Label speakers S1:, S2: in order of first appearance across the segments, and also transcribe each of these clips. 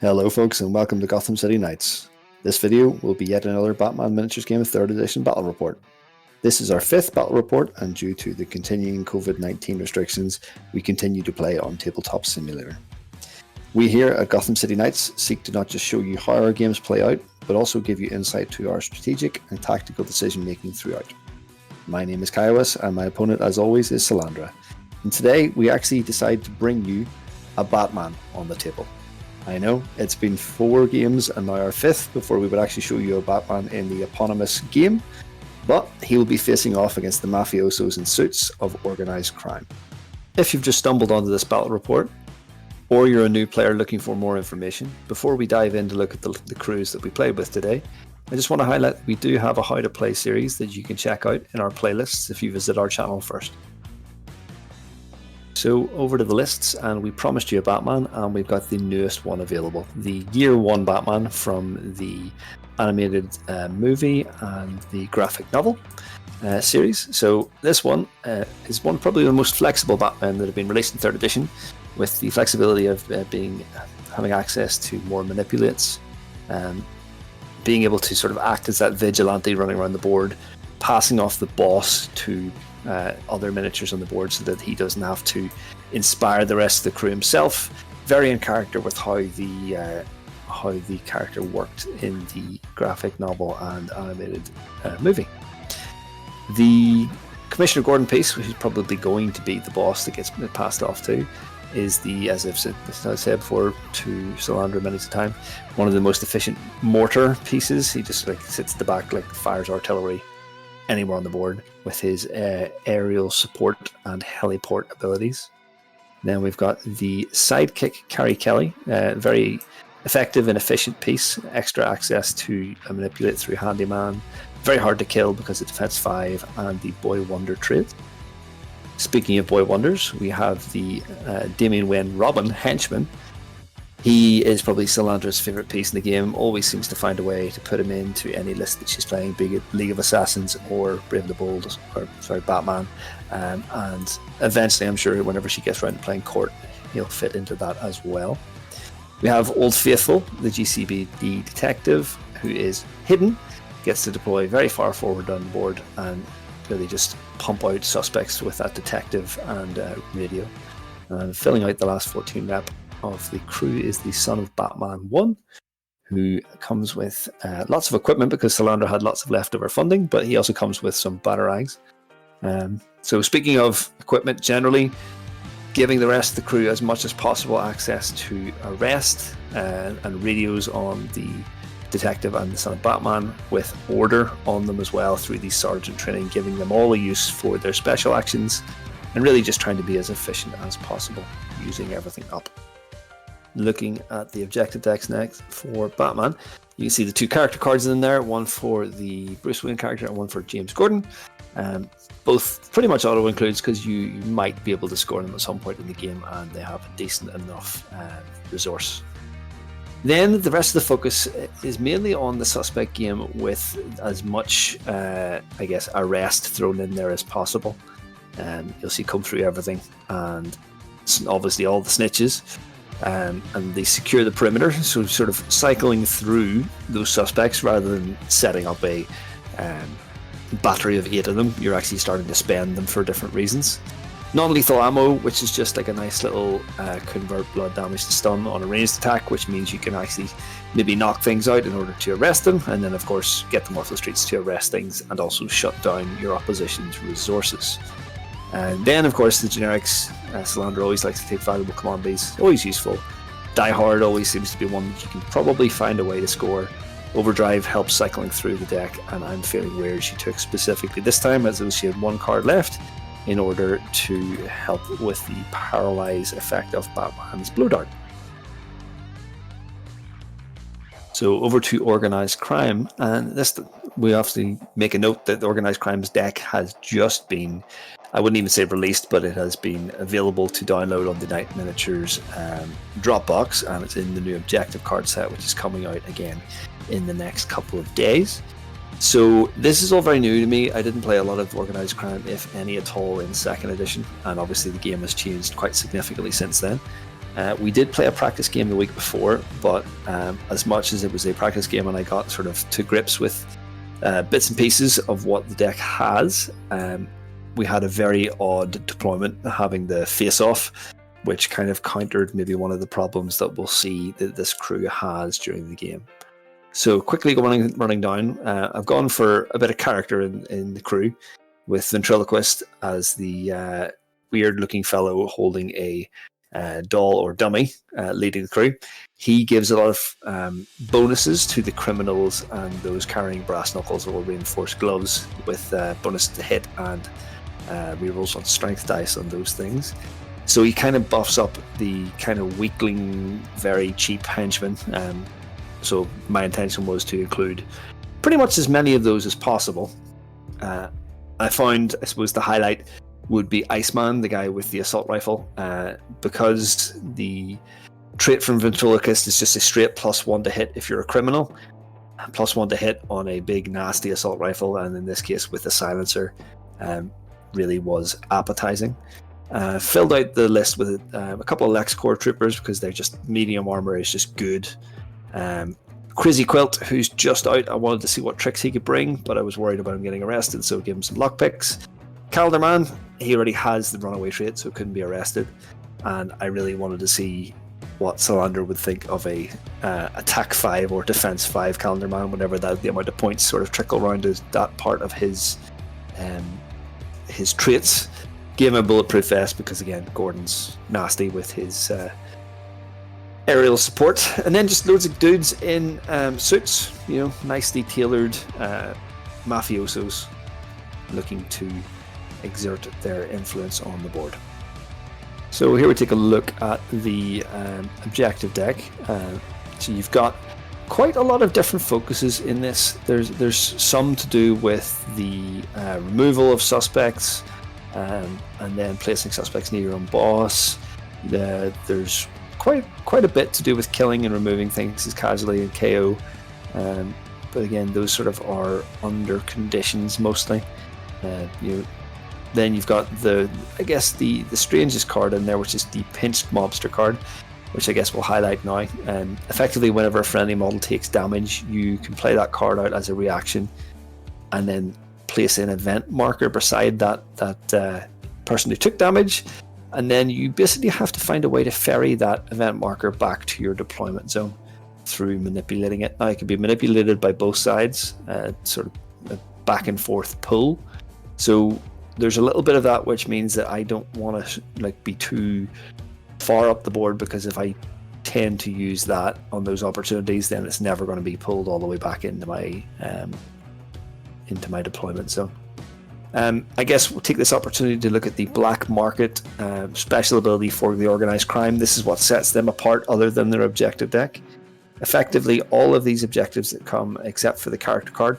S1: Hello folks and welcome to Gotham City Knights. This video will be yet another Batman Miniatures Game 3rd Edition Battle Report. This is our 5th Battle Report, and due to the continuing COVID-19 restrictions, we continue to play on Tabletop Simulator. We here at Gotham City Knights seek to not just show you how our games play out, but also give you insight to our strategic and tactical decision making throughout. My name is Kaiwas and my opponent as always is Salandra. And today we actually decide to bring you a Batman on the table. I know, it's been 4 games and now our 5th before we would actually show you a Batman in the eponymous game, but he will be facing off against the mafiosos in suits of organised crime. If you've just stumbled onto this battle report, or you're a new player looking for more information, before we dive in to look at the crews that we played with today, I just want to highlight we do have a How to Play series that you can check out in our playlists if you visit our channel first. So over to the lists, and we promised you a Batman, and we've got the newest one available, the Year 1 Batman from the animated movie and the graphic novel series. So this one is probably the most flexible Batman that have been released in 3rd edition, with the flexibility of having access to more manipulates, being able to sort of act as that vigilante running around the board, passing off the boss to other miniatures on the board so that he doesn't have to inspire the rest of the crew himself. Very in character with how the character worked in the graphic novel and animated movie. The Commissioner Gordon piece, which is probably going to be the boss that gets passed off to, is the, as I've said before to Salandra many a time, one of the most efficient mortar pieces. He just sits at the back, fires artillery anywhere on the board with his aerial support and heliport abilities. Then we've got the sidekick Carrie Kelly, very effective and efficient piece, extra access to manipulate through handyman, very hard to kill because of defense 5 and the boy wonder trait. Speaking of boy wonders, we have the Damian Wayne Robin henchman. He is probably Salandra's favourite piece in the game, always seems to find a way to put him into any list that she's playing, be it League of Assassins or Brave and the Bold, Batman. And eventually, I'm sure, whenever she gets around to playing Court, he'll fit into that as well. We have Old Faithful, the GCBD detective, who is hidden, gets to deploy very far forward down the board and really just pump out suspects with that detective and radio. And filling out the last 14 rep of the crew is the son of Batman 1, who comes with lots of equipment because Salandra had lots of leftover funding, but he also comes with some batarangs. So speaking of equipment generally, giving the rest of the crew as much as possible access to arrest and radios on the detective and the son of Batman, with order on them as well through the sergeant training, giving them all a use for their special actions and really just trying to be as efficient as possible, using everything up. Looking at the objective decks next for Batman, you can see the 2 character cards in there, one for the Bruce Wayne character and one for James Gordon. Both pretty much auto includes because you might be able to score them at some point in the game and they have a decent enough resource. Then the rest of the focus is mainly on the suspect game with as much, arrest thrown in there as possible. You'll see come through everything, and obviously all the snitches. And they secure the perimeter, so sort of cycling through those suspects rather than setting up a battery of 8 of them. You're actually starting to spend them for different reasons. Non-lethal ammo, which is just like a nice little convert blood damage to stun on a ranged attack, which means you can actually maybe knock things out in order to arrest them, and then of course get them off the streets to arrest things and also shut down your opposition's resources. And then of course the generics, Salandra always likes to take valuable command base, always useful. Die Hard always seems to be one that you can probably find a way to score. Overdrive helps cycling through the deck, and I'm feeling weird she took specifically this time as though she had 1 card left in order to help with the paralyze effect of Batman's blow dart. So over to Organised Crime, and we obviously make a note that the Organised Crime's deck has just been, I wouldn't even say released, but it has been available to download on the Night Miniatures Dropbox, and it's in the new objective card set, which is coming out again in the next couple of days. So this is all very new to me. I didn't play a lot of Organised Crime, if any at all, in 2nd edition, and obviously the game has changed quite significantly since then. We did play a practice game the week before, but as much as it was a practice game and I got sort of to grips with bits and pieces of what the deck has, we had a very odd deployment having the face-off, which kind of countered maybe one of the problems that we'll see that this crew has during the game. So quickly running down, I've gone for a bit of character in the crew, with Ventriloquist as the weird-looking fellow holding a doll or dummy leading the crew. He gives a lot of bonuses to the criminals and those carrying brass knuckles or reinforced gloves, with bonus to hit and rerolls on strength dice on those things. So he kind of buffs up the kind of weakling, very cheap henchmen. So my intention was to include pretty much as many of those as possible. I found, I suppose, the highlight would be Iceman, the guy with the assault rifle, because the trait from Ventriloquist is just a straight +1 to hit if you're a criminal, +1 to hit on a big nasty assault rifle, and in this case with a silencer, really was appetizing. Filled out the list with a couple of LexCorp troopers because they're just medium armor is just good. Crazy Quilt, who's just out. I wanted to see what tricks he could bring, but I was worried about him getting arrested, so give him some lockpicks. Calendar Man, he already has the runaway trait, so couldn't be arrested. And I really wanted to see what Salander would think of a attack 5 or defense 5 Calendar Man, whenever the amount of points sort of trickle around to that part of his traits. Gave him a bulletproof vest because, again, Gordon's nasty with his aerial support. And then just loads of dudes in suits, nicely tailored mafiosos looking to exert their influence on the board. So here we take a look at the objective deck. So you've got quite a lot of different focuses in this. There's some to do with the removal of suspects, and then placing suspects near your own boss. There's quite a bit to do with killing and removing things as casualty and KO. But again, those sort of are under conditions mostly. Then you've got the strangest card in there, which is the pinched mobster card, which I guess we'll highlight now. Effectively, whenever a friendly model takes damage, you can play that card out as a reaction, and then place an event marker beside that person who took damage, and then you basically have to find a way to ferry that event marker back to your deployment zone through manipulating it. Now, it can be manipulated by both sides, sort of a back and forth pull. So there's a little bit of that, which means that I don't want to be too far up the board, because if I tend to use that on those opportunities, then it's never going to be pulled all the way back into my deployment zone. I guess we'll take this opportunity to look at the Black Market special ability for the Organised Crime. This is what sets them apart other than their objective deck. Effectively, all of these objectives that come, except for the character card,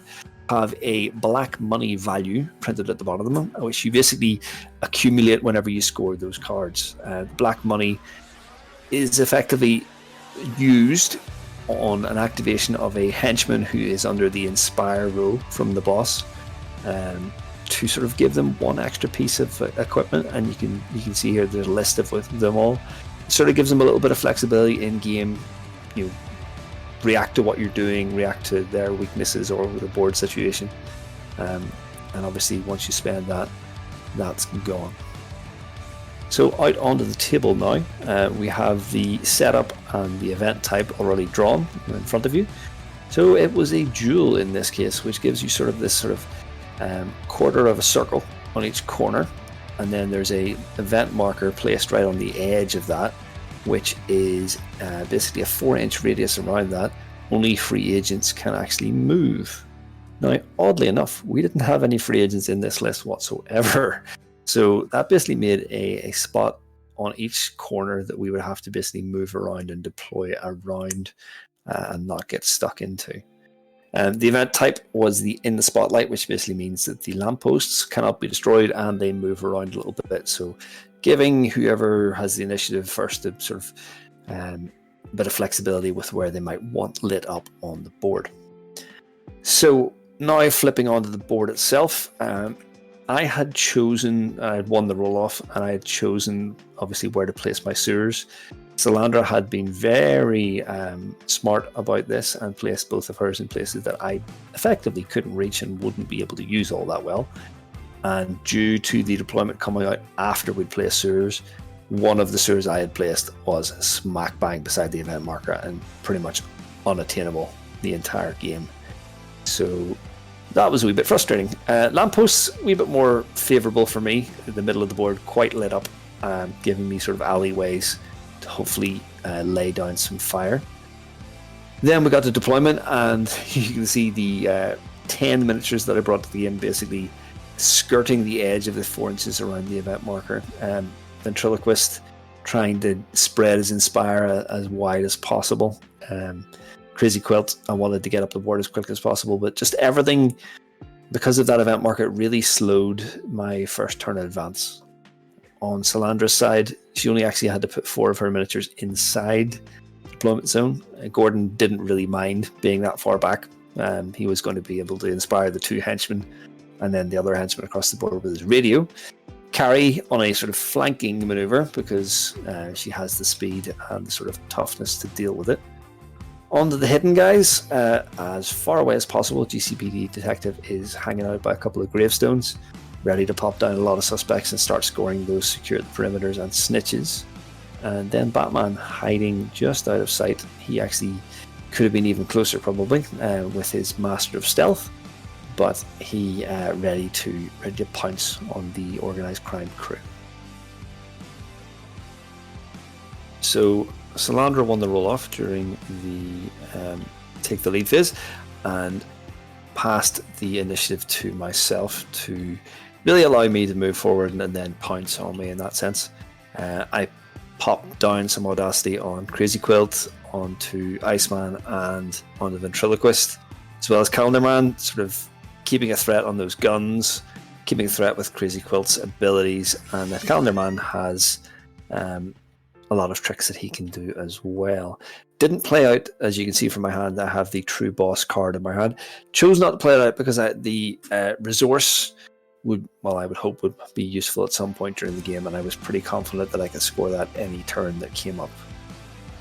S1: have a black money value printed at the bottom of them, which you basically accumulate whenever you score those cards. Black money is effectively used on an activation of a henchman who is under the Inspire rule from the boss, to sort of give them one extra piece of equipment. And you can see here there's a list of them all. It sort of gives them a little bit of flexibility in game. React to what you're doing, react to their weaknesses or the board situation, and obviously once you spend that, that's gone. So out onto the table now, we have the setup and the event type already drawn in front of you. So it was a jewel in this case, which gives you this quarter of a circle on each corner, and then there's a event marker placed right on the edge of that, which is basically a 4-inch radius around that. Only free agents can actually move. Now, oddly enough, we didn't have any free agents in this list whatsoever. So that basically made a spot on each corner that we would have to basically move around and deploy around and not get stuck into. The event type was in the spotlight, which basically means that the lampposts cannot be destroyed and they move around a little bit. So giving whoever has the initiative first a sort of bit of flexibility with where they might want lit up on the board. So now flipping onto the board itself, I had won the roll-off, and I had chosen obviously where to place my sewers. Salandra had been very smart about this and placed both of hers in places that I effectively couldn't reach and wouldn't be able to use all that well. And due to the deployment coming out after we'd placed sewers, one of the sewers I had placed was smack bang beside the event marker and pretty much unattainable the entire game. So that was a wee bit frustrating. Lampposts, a wee bit more favourable for me. In the middle of the board, quite lit up, giving me sort of alleyways to hopefully lay down some fire. Then we got to deployment, and you can see the 10 miniatures that I brought to the game basically skirting the edge of the 4 inches around the event marker. Ventriloquist trying to spread his Inspire as wide as possible. Crazy Quilt, I wanted to get up the board as quickly as possible, but just everything, because of that event marker, really slowed my first turn in advance. On Salandra's side, she only actually had to put 4 of her miniatures inside the deployment zone. Gordon didn't really mind being that far back. He was going to be able to inspire the 2 henchmen and then the other henchman across the board with his radio. Carrie on a sort of flanking maneuver because she has the speed and the sort of toughness to deal with it. On to the hidden guys. As far away as possible, GCPD Detective is hanging out by a couple of gravestones, ready to pop down a lot of suspects and start scoring those secure the perimeters and snitches. And then Batman hiding just out of sight. He actually could have been even closer probably with his Master of Stealth, but he ready to pounce on the organised crime crew. So Salandra won the roll-off during the take the lead phase and passed the initiative to myself to really allow me to move forward and then pounce on me in that sense. I popped down some audacity on Crazy Quilt, onto Iceman and on the Ventriloquist, as well as Calendar Man, sort of keeping a threat on those guns, keeping a threat with Crazy Quilt's abilities, and that Calendar Man has a lot of tricks that he can do as well. Didn't play out, as you can see from my hand, I have the True Boss card in my hand. Chose not to play it out because the resource would, well, I would hope would be useful at some point during the game, and I was pretty confident that I could score that any turn that came up.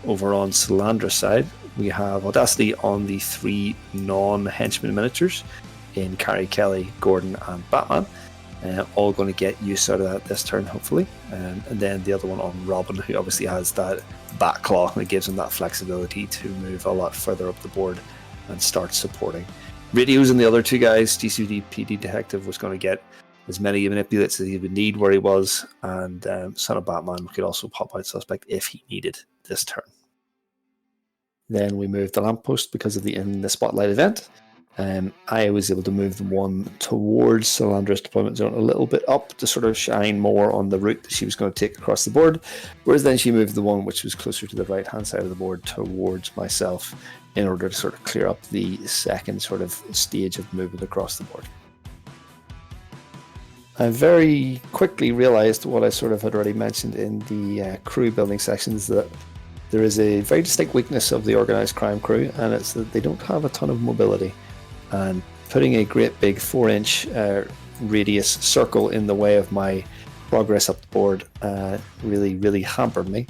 S1: Over on Salandra's side, we have Audacity on the 3 non-henchman miniatures in Carrie, Kelly, Gordon and Batman. All going to get use out of that this turn, hopefully. And then the other one on Robin, who obviously has that bat claw that gives him that flexibility to move a lot further up the board and start supporting. Radios and the other 2 guys, GCD PD Detective was going to get as many manipulates as he would need where he was, and Son of Batman could also pop out suspect if he needed this turn. Then we moved the lamppost because of the In the Spotlight event. I was able to move the one towards Salandra's deployment zone a little bit up to sort of shine more on the route that she was going to take across the board, whereas then she moved the one which was closer to the right hand side of the board towards myself in order to sort of clear up the second sort of stage of movement across the board. I very quickly realized what I sort of had already mentioned in the crew building sections, that there is a very distinct weakness of the organised crime crew, and it's that they don't have a ton of mobility. And putting a great big 4-inch radius circle in the way of my progress up the board really hampered me.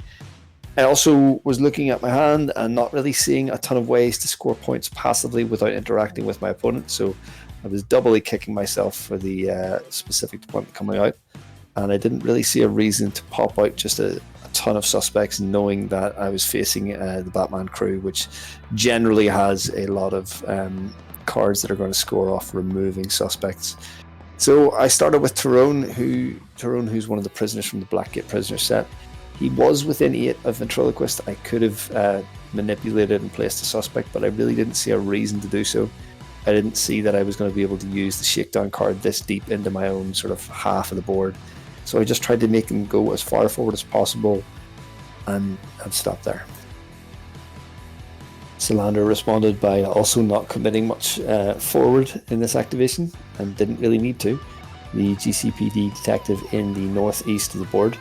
S1: I also was looking at my hand and not really seeing a ton of ways to score points passively without interacting with my opponent, so I was doubly kicking myself for the specific deployment coming out, and I didn't really see a reason to pop out just a ton of suspects, knowing that I was facing the Batman crew, which generally has a lot of cards that are going to score off removing suspects. So I started with Tyrone, who's one of the prisoners from the Blackgate prisoner set. He was within 8 of Ventriloquist. I could have manipulated and placed a suspect, but I really didn't see a reason to do so. I didn't see that I was going to be able to use the shakedown card this deep into my own sort of half of the board. So I just tried to make him go as far forward as possible and stop there. Salandra responded by also not committing much forward in this activation, and didn't really need to. The GCPD detective in the northeast of the board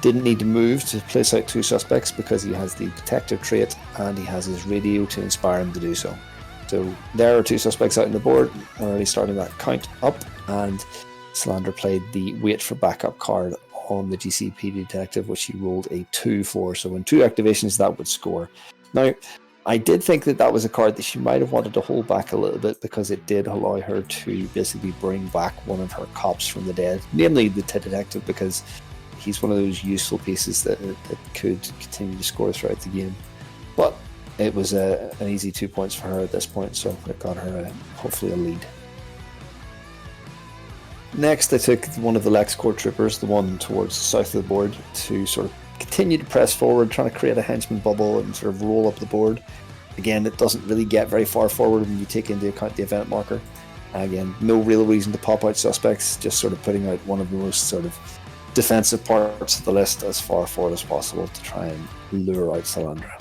S1: didn't need to move to place out 2 suspects because he has the detective trait and he has his radio to inspire him to do so. So there are 2 suspects out on the board, already starting that count up, and Salandra played the wait for backup card on the GCP detective, which he rolled a 2 for. So in 2 activations, that would score. Now, I did think that that was a card that she might have wanted to hold back a little bit, because it did allow her to basically bring back one of her cops from the dead, namely the detective, because he's one of those useful pieces that could continue to score throughout the game. But it was an easy 2 points for her at this point, so it got her hopefully a lead. Next, I took one of the LexCorp troopers, the one towards the south of the board, to sort of continue to press forward, trying to create a henchman bubble and sort of roll up the board. Again, it doesn't really get very far forward when you take into account the event marker. Again, no real reason to pop out suspects, just sort of putting out one of the most sort of defensive parts of the list as far forward as possible to try and lure out Salandra.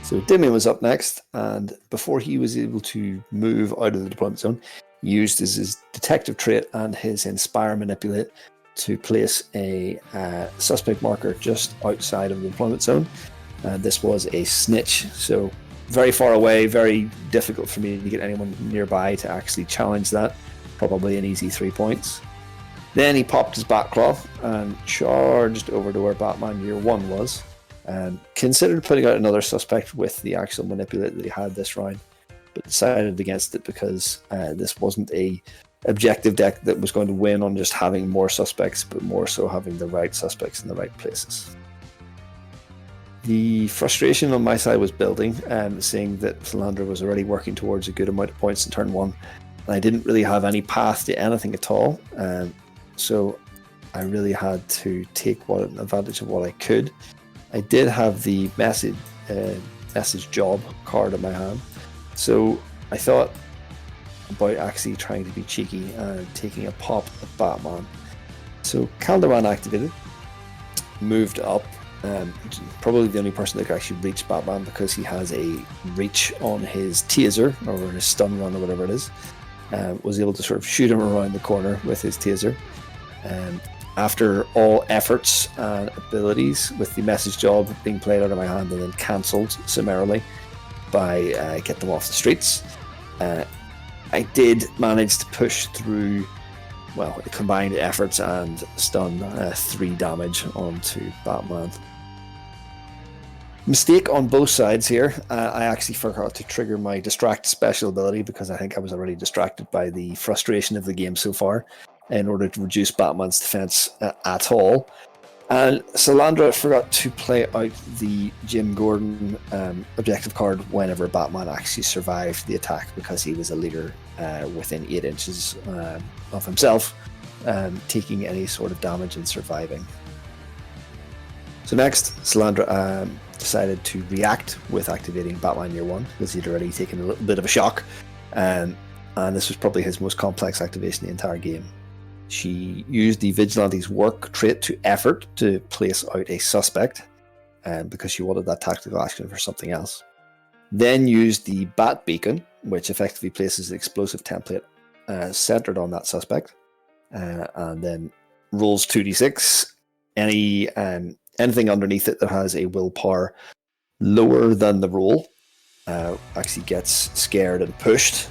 S1: So Dimian was up next, and before he was able to move out of the deployment zone, he used his detective trait and his inspire manipulate to place a suspect marker just outside of the deployment zone. This was a snitch, so very far away, very difficult for me to get anyone nearby to actually challenge that. Probably an easy 3 points. Then he popped his Batclaw and charged over to where Batman Year 1 was. Considered putting out another suspect with the actual manipulate that he had this round, but decided against it because this wasn't a objective deck that was going to win on just having more suspects, but more so having the right suspects in the right places. The frustration on my side was building, seeing that Salandra was already working towards a good amount of points in turn 1, and I didn't really have any path to anything at all, so I really had to take advantage of what I could. I did have the message job card in my hand, so I thought about actually trying to be cheeky and taking a pop at Batman. So Calderon activated, moved up, probably the only person that could actually reach Batman because he has a reach on his taser or his stun gun or whatever it is. Was able to sort of shoot him around the corner with his taser. After all efforts and abilities, with the message job being played out of my hand and then cancelled summarily by Get Them Off the Streets, I did manage to push through, well, combined efforts and stun 3 damage onto Batman. Mistake on both sides here. I actually forgot to trigger my distract special ability because I think I was already distracted by the frustration of the game so far in order to reduce Batman's defense at all. And Salandra forgot to play out the Jim Gordon objective card whenever Batman actually survived the attack, because he was a leader within 8 inches of himself, taking any sort of damage and surviving. So next, Salandra decided to react with activating Batman Year 1 because he'd already taken a little bit of a shock, and this was probably his most complex activation in the entire game. She used the Vigilante's work trait to effort to place out a suspect, because she wanted that tactical action for something else. Then used the Bat Beacon, which effectively places the explosive template centered on that suspect, and then rolls 2d6. Anything underneath it that has a willpower lower than the roll actually gets scared and pushed.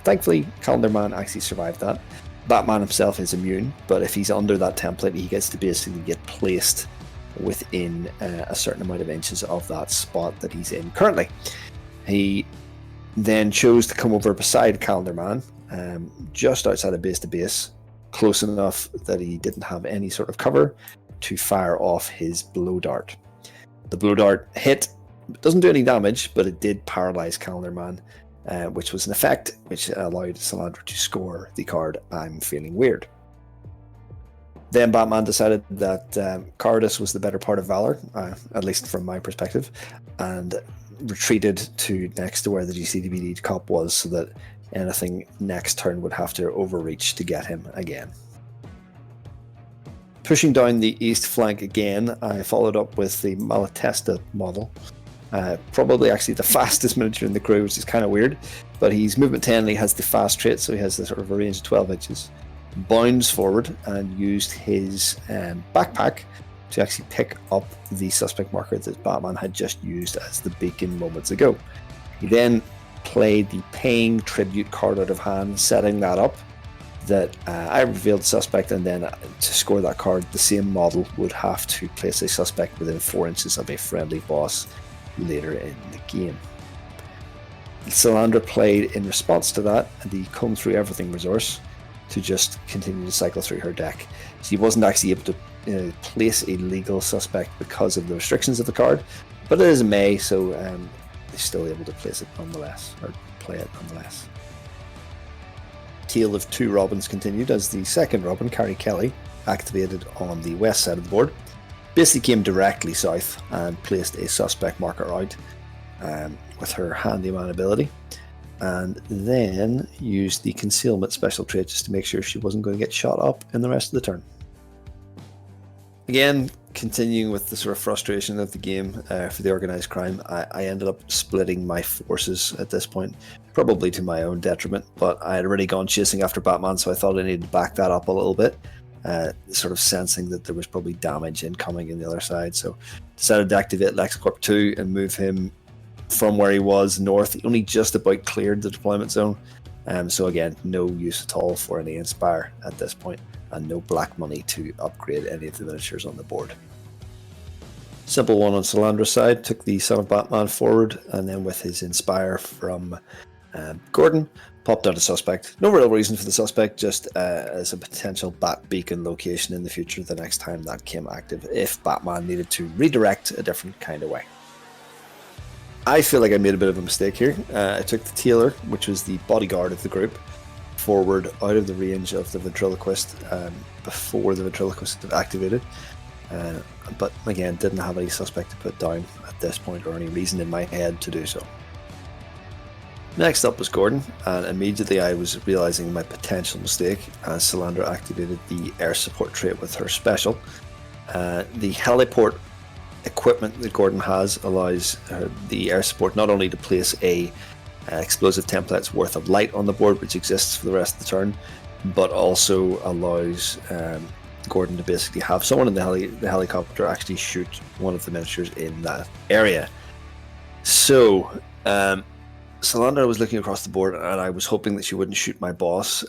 S1: Thankfully, Calendar Man actually survived that. Batman himself is immune, but if he's under that template, he gets to basically get placed within a certain amount of inches of that spot that he's in currently. He then chose to come over beside Calendar Man, just outside of base to base, close enough that he didn't have any sort of cover to fire off his blow dart. The blow dart hit, doesn't do any damage, but it did paralyze Calendar Man, which was an effect which allowed Salandra to score the card I'm Feeling Weird. Then Batman decided that cowardice was the better part of valor, at least from my perspective, and retreated to next to where the GCDBD cop was, so that anything next turn would have to overreach to get him again. Pushing down the east flank again, I followed up with the Malatesta model. Probably actually the fastest miniature in the crew, which is kind of weird, but he's movement 10 and he has the fast trait, so he has the sort of a range of 12 inches. Bounds forward and used his backpack to actually pick up the suspect marker that Batman had just used as the beacon moments ago. He then played the Paying Tribute card out of hand, setting that up. that I revealed the suspect, and then to score that card, the same model would have to place a suspect within 4 inches of a friendly boss later in the game. Salandra played in response to that the Comb Through Everything resource to just continue to cycle through her deck. She wasn't actually able to place a legal suspect because of the restrictions of the card, but it is May, so they're still able to place it nonetheless, or play it nonetheless. Tale of Two Robins continued as the second Robin, Carrie Kelly, activated on the west side of the board. Basically came directly south and placed a suspect marker out with her handyman ability, and then used the concealment special trait just to make sure she wasn't going to get shot up in the rest of the turn. Again, continuing with the sort of frustration of the game for the organised crime, I ended up splitting my forces at this point, probably to my own detriment, but I had already gone chasing after Batman, so I thought I needed to back that up a little bit, sort of sensing that there was probably damage incoming in the other side, so decided to activate LexCorp 2 and move him from where he was north. He only just about cleared the deployment zone, so again, no use at all for any Inspire at this point, and no black money to upgrade any of the miniatures on the board. Simple one on Salandra's side, took the Son of Batman forward, and then with his Inspire from Gordon, popped out a suspect. No real reason for the suspect, just as a potential bat beacon location in the future the next time that came active, if Batman needed to redirect a different kind of way. I feel like I made a bit of a mistake here. I took the Tailor, which was the bodyguard of the group, forward out of the range of the ventriloquist before the ventriloquist had activated, but again didn't have any suspect to put down at this point, or any reason in my head to do so. Next up was Gordon, and immediately I was realizing my potential mistake as Salandra activated the air support trait with her special. The heliport equipment that Gordon has allows the air support not only to place a explosive template's worth of light on the board, which exists for the rest of the turn, but also allows Gordon to basically have someone in the helicopter actually shoot one of the miniatures in that area. So Salandra was looking across the board, and I was hoping that she wouldn't shoot my boss,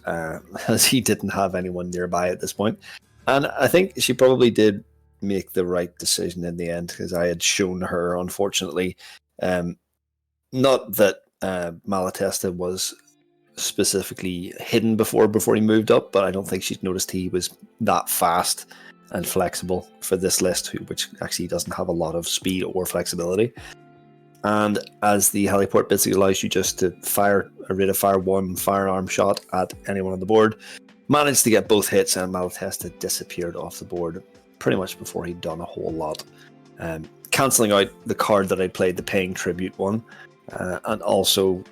S1: as he didn't have anyone nearby at this point. And I think she probably did make the right decision in the end, because I had shown her, unfortunately, not that Malatesta was specifically hidden before he moved up, but I don't think she'd noticed he was that fast and flexible for this list, which actually doesn't have a lot of speed or flexibility. And as the heliport basically allows you just to fire a rate of fire one firearm shot at anyone on the board, managed to get both hits, and Malatesta disappeared off the board pretty much before he'd done a whole lot, cancelling out the card that I played, the paying tribute one, and also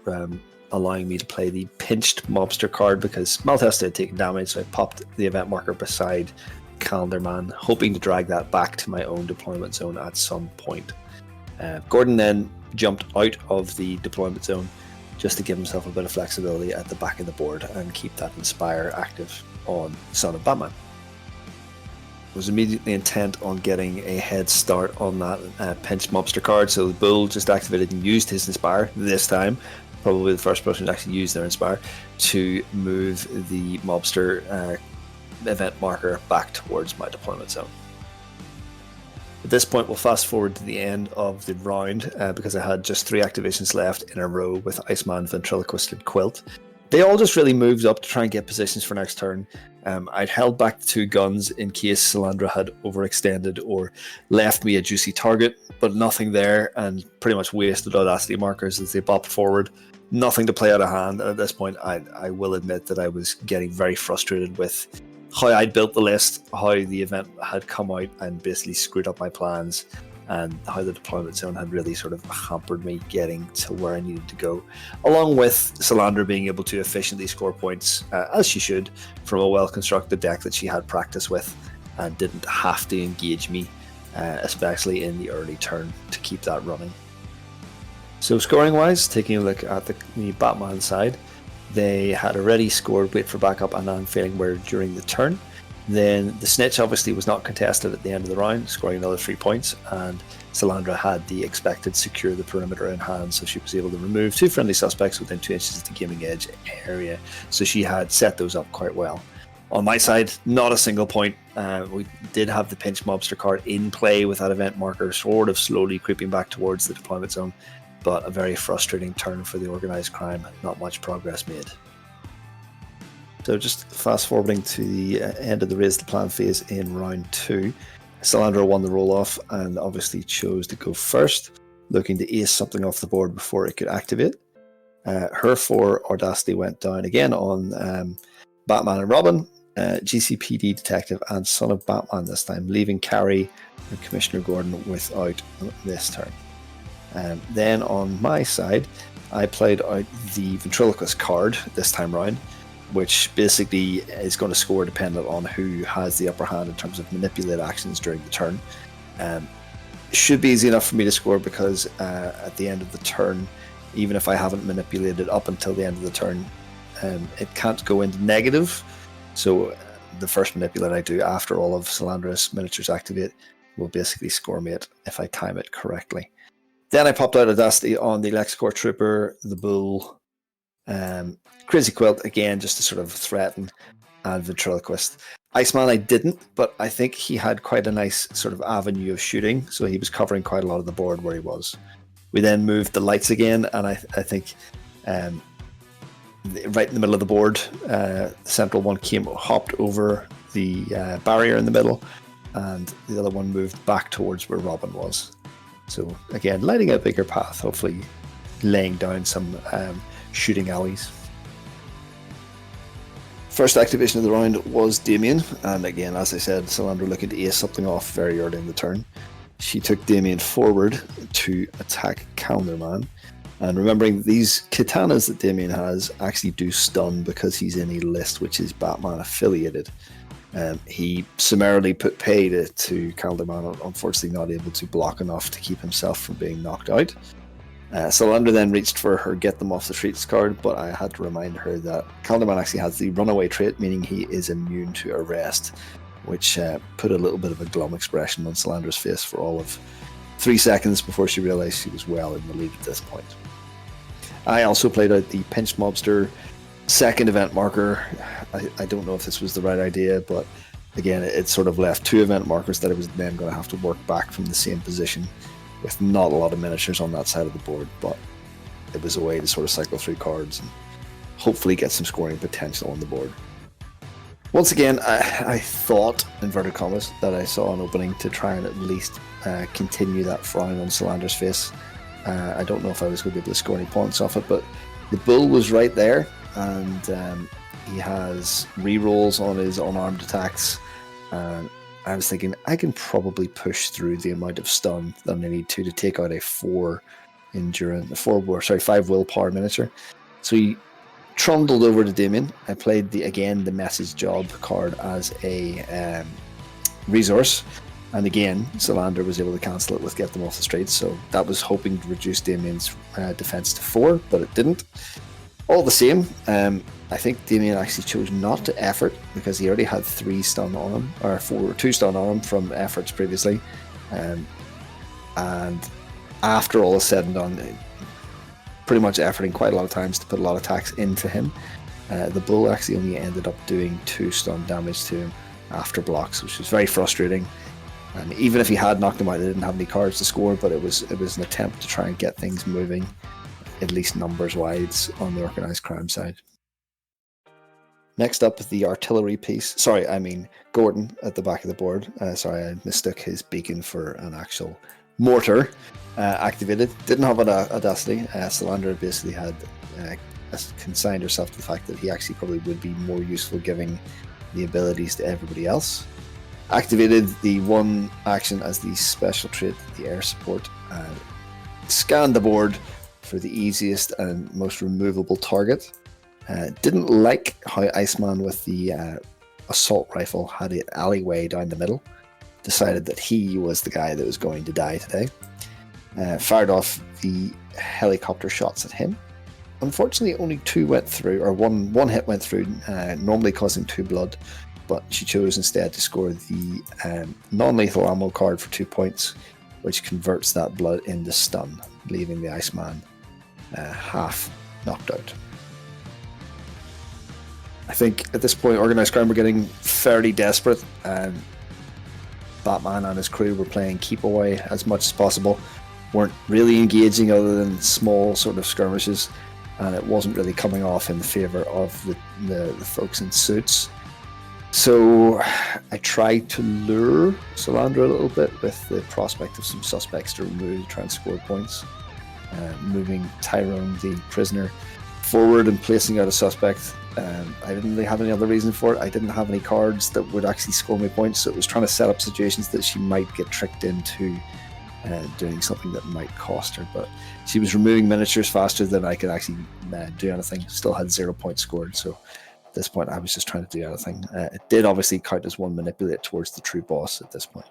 S1: allowing me to play the pinched mobster card, because Malatesta had taken damage, so I popped the event marker beside Calendar Man, hoping to drag that back to my own deployment zone at some point. Gordon then jumped out of the deployment zone just to give himself a bit of flexibility at the back of the board and keep that Inspire active on Son of Batman. Was immediately intent on getting a head start on that pinch mobster card, so the Bull just activated and used his Inspire this time, probably the first person to actually use their Inspire, to move the mobster event marker back towards my deployment zone. At this point, we'll fast forward to the end of the round, because I had just 3 activations left in a row with Iceman, Ventriloquist, and Quilt. They all just really moved up to try and get positions for next turn. I'd held back the 2 guns in case Salandra had overextended or left me a juicy target, but nothing there, and pretty much wasted audacity markers as they bopped forward. Nothing to play out of hand, and at this point I will admit that I was getting very frustrated with how I'd built the list, how the event had come out and basically screwed up my plans, and how the deployment zone had really sort of hampered me getting to where I needed to go, along with Salandra being able to efficiently score points, as she should, from a well-constructed deck that she had practice with and didn't have to engage me, especially in the early turn, to keep that running. So scoring-wise, taking a look at the Batman side, they had already scored Wait for Backup and Unfailing Word during the turn. Then the snitch obviously was not contested at the end of the round, scoring another 3 points, and Salandra had the expected secure the perimeter in hand, so she was able to remove 2 friendly suspects within 2 inches of the gaming edge area, so she had set those up quite well. On my side, not a single point. We did have the pinch mobster card in play with that event marker sort of slowly creeping back towards the deployment zone, but a very frustrating turn for the organised crime, not much progress made. So just fast forwarding to the end of the raise the plan phase in round 2, Salandra won the roll off and obviously chose to go first, looking to ace something off the board before it could activate. Her 4 Audacity went down again on Batman and Robin, GCPD detective and son of Batman this time, leaving Carrie and Commissioner Gordon without this turn. Then on my side, I played out the ventriloquist card this time round, which basically is going to score dependent on who has the upper hand in terms of manipulate actions during the turn. Should be easy enough for me to score because at the end of the turn, even if I haven't manipulated up until the end of the turn, it can't go into negative. So the first manipulate I do after all of Salandra's miniatures activate will basically score me it if I time it correctly. Then I popped out Audacity on the Lexicor Trooper, the Bull, Crazy Quilt again, just to sort of threaten, and Ventriloquist. Iceman I didn't, but I think he had quite a nice sort of avenue of shooting, so he was covering quite a lot of the board where he was. We then moved the lights again, and I think right in the middle of the board, the central one hopped over the barrier in the middle, and the other one moved back towards where Robin was. So again, lighting a bigger path, hopefully laying down some shooting alleys. First activation of the round was Damien, and again, as I said, Salandra looking to ace something off very early in the turn. She took Damien forward to attack Calendar Man, and remembering these katanas that Damien has actually do stun because he's in a list which is Batman affiliated. He summarily put pay to Calendar Man, unfortunately not able to block enough to keep himself from being knocked out. Salandra then reached for her Get Them Off the Streets card, but I had to remind her that Calderman actually has the runaway trait, meaning he is immune to arrest, which put a little bit of a glum expression on Salandra's face for all of 3 seconds before she realised she was well in the lead at this point. I also played out the Pinch Mobster second event marker. I don't know if this was the right idea, but again, it sort of left 2 event markers that I was then going to have to work back from the same position, with not a lot of miniatures on that side of the board, but it was a way to sort of cycle through cards and hopefully get some scoring potential on the board. Once again, I thought, inverted commas, that I saw an opening to try and at least continue that frown on Salandra's face. I don't know if I was going to be able to score any points off it, but the bull was right there, and he has rerolls on his unarmed attacks. I was thinking I can probably push through the amount of stun that I need to take out a 5 willpower miniature. So he trundled over to Damien. I played the message job card as a resource, and again Salandra was able to cancel it with Get Them Off the Streets. So that was hoping to reduce Damien's defense to 4, but it didn't. All the same, I think Damien actually chose not to effort because he already had 3 stun on him, or 2 stun on him from efforts previously. And after all is said and done, pretty much efforting quite a lot of times to put a lot of attacks into him, the bull actually only ended up doing 2 stun damage to him after blocks, which was very frustrating. And even if he had knocked him out, they didn't have any cards to score, but it was an attempt to try and get things moving, at least numbers wise, on the organised crime side. Next up, the artillery piece. Sorry, I mean Gordon at the back of the board. Sorry, I mistook his beacon for an actual mortar. Activated. Didn't have an Audacity. Salandra basically had consigned herself to the fact that he actually probably would be more useful giving the abilities to everybody else. Activated the 1 action as the special trait, the air support. Scanned the board for the easiest and most removable target. Didn't like how Iceman with the assault rifle had an alleyway down the middle. Decided that he was the guy that was going to die today. Fired off the helicopter shots at him. Unfortunately, only 2 went through, or one hit went through, normally causing 2 blood. but she chose instead to score the non-lethal ammo card for 2 points, which converts that blood into stun, leaving the Iceman half knocked out. I think at this point, Organised Crime were getting fairly desperate. Batman and his crew were playing keep away as much as possible, weren't really engaging other than small sort of skirmishes, and it wasn't really coming off in favour of the folks in suits. So I tried to lure Salandra a little bit with the prospect of some suspects to remove to try and score points, moving Tyrone, the prisoner, forward and placing out a suspect. I didn't really have any other reason for it. I didn't have any cards that would actually score me points, so it was trying to set up situations that she might get tricked into doing something that might cost her. But she was removing miniatures faster than I could actually do anything. Still had 0 points scored, so at this point I was just trying to do anything. It did obviously count as one manipulate towards the true boss at this point.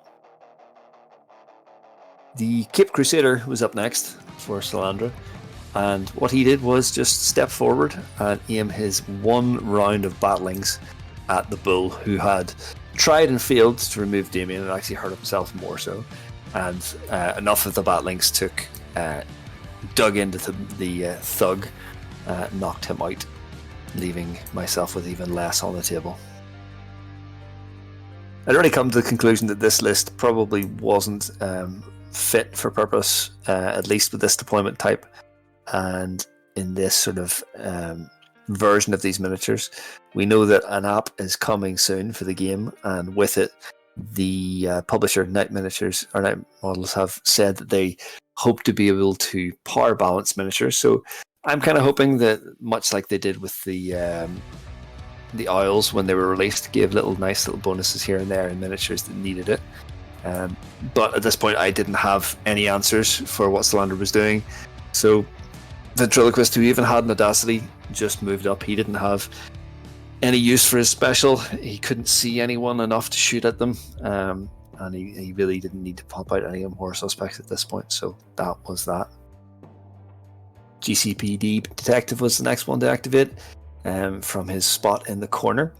S1: The Cape Crusader was up next for Salandra, and what he did was just step forward and aim his one round of battlings at the bull, who had tried and failed to remove Damien and actually hurt himself more so. And enough of the battlings dug into the thug, knocked him out, leaving myself with even less on the table. I'd already come to the conclusion that this list probably wasn't fit for purpose, at least with this deployment type and in this sort of version of these miniatures. We know that an app is coming soon for the game, and with it, the publisher Night Miniatures or Night Models have said that they hope to be able to power balance miniatures. So I'm kind of hoping that, much like they did with the Isles when they were released, gave nice little bonuses here and there in miniatures that needed it. But at this point, I didn't have any answers for what Salandra was doing. So Ventriloquist, who even had an Audacity, just moved up. He didn't have any use for his special. He couldn't see anyone enough to shoot at them, and he really didn't need to pop out any more suspects at this point. So that was that. GCPD Detective was the next one to activate from his spot in the corner.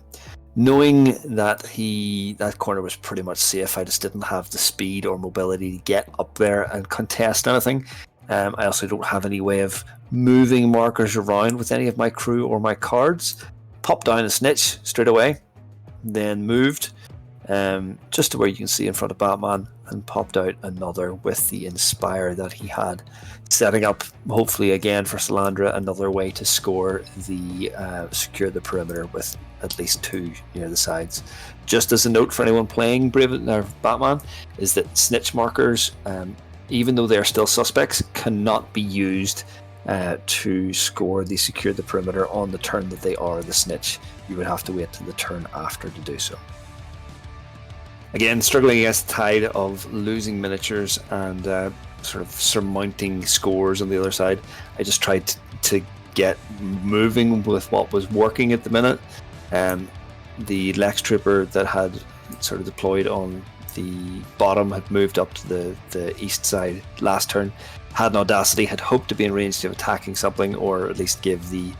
S1: Knowing that that corner was pretty much safe, I just didn't have the speed or mobility to get up there and contest anything. I also don't have any way of moving markers around with any of my crew or my cards. Popped down a snitch straight away, then moved just to where you can see in front of Batman, and popped out another with the Inspire that he had, setting up, hopefully again for Salandra, another way to score the secure the perimeter with at least 2 near the sides. Just as a note for anyone playing Batman, is that snitch markers, even though they are still suspects, cannot be used to score the secure the perimeter on the turn that they are the snitch. You would have to wait till the turn after to do so. Again, struggling against the tide of losing miniatures and sort of surmounting scores on the other side, I just tried to get moving with what was working at the minute. The Lex Trooper that had sort of deployed on the bottom had moved up to the east side last turn, had an Audacity, had hoped to be in range of attacking something, or at least give the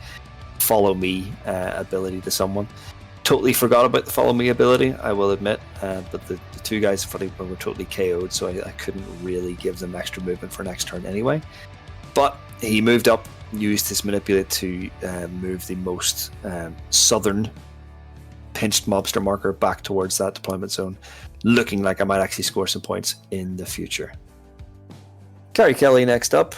S1: follow me ability to someone. Totally forgot about the follow me ability, I will admit, but the 2 guys in front of me were totally KO'd, so I couldn't really give them extra movement for next turn anyway. But he moved up, used his manipulate to move the most southern pinched mobster marker back towards that deployment zone, looking like I might actually score some points in the future. Carrie Kelly next up.